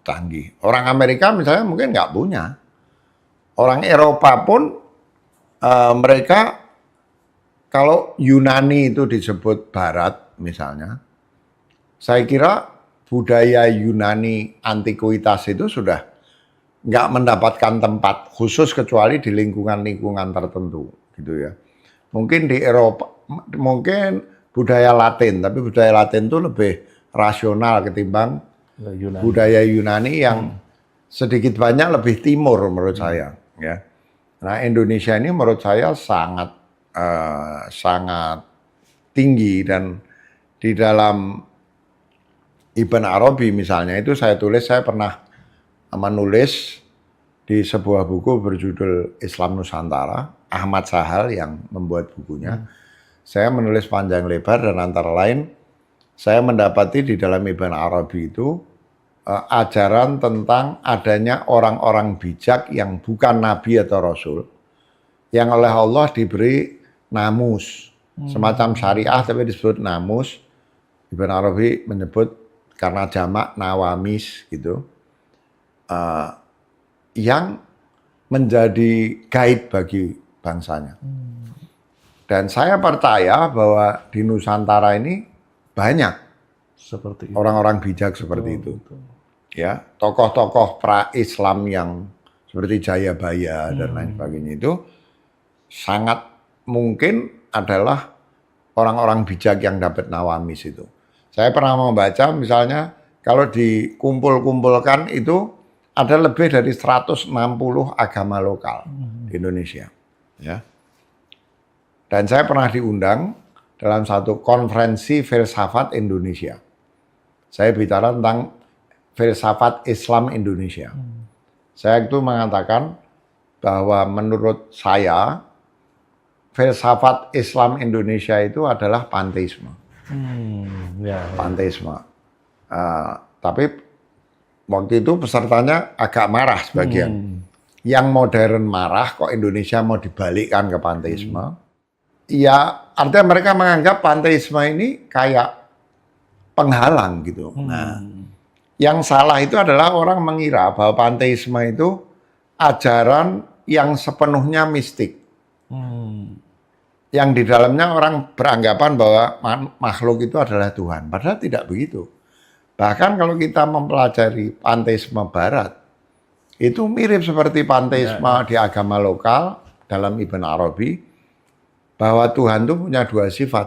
canggih. Orang Amerika misalnya mungkin nggak punya. Orang Eropa pun mereka kalau Yunani itu disebut Barat misalnya, saya kira budaya Yunani antikuitas itu sudah nggak mendapatkan tempat khusus kecuali di lingkungan-lingkungan tertentu, gitu ya. Mungkin di Eropa, mungkin budaya Latin, tapi budaya Latin itu lebih rasional ketimbang budaya Yunani yang sedikit banyak lebih timur menurut saya. Ya. Nah Indonesia ini menurut saya sangat tinggi, dan di dalam Ibn Arabi misalnya itu saya pernah menulis di sebuah buku berjudul Islam Nusantara, Ahmad Sahal yang membuat bukunya. Saya menulis panjang lebar dan antara lain saya mendapati di dalam Ibn Arabi itu ajaran tentang adanya orang-orang bijak yang bukan nabi atau rasul, yang oleh Allah diberi namus, semacam syariah tapi disebut namus. Ibn Arabi menyebut karena jamak nawamis gitu, yang menjadi guide bagi bangsanya. Dan saya percaya bahwa di Nusantara ini banyak seperti orang-orang bijak seperti itu. Betul. Ya, tokoh-tokoh pra-Islam yang seperti Jayabaya dan lain sebagainya itu sangat mungkin adalah orang-orang bijak yang dapat nawamis itu. Saya pernah membaca misalnya kalau dikumpul-kumpulkan itu ada lebih dari 160 agama lokal di Indonesia. Ya. Dan saya pernah diundang dalam satu konferensi filsafat Indonesia. Saya bicara tentang filsafat Islam Indonesia. Saya itu mengatakan bahwa menurut saya filsafat Islam Indonesia itu adalah panteisme. Panteisme. Tapi waktu itu pesertanya agak marah sebagian. Yang modern marah kok Indonesia mau dibalikkan ke panteisme. Ya artinya mereka menganggap panteisme ini kayak penghalang gitu. Nah, yang salah itu adalah orang mengira bahwa panteisme itu ajaran yang sepenuhnya mistik. Yang di dalamnya orang beranggapan bahwa makhluk itu adalah Tuhan. Padahal tidak begitu. Bahkan kalau kita mempelajari panteisme Barat, itu mirip seperti panteisme di agama lokal dalam Ibn Arabi, bahwa Tuhan itu punya dua sifat.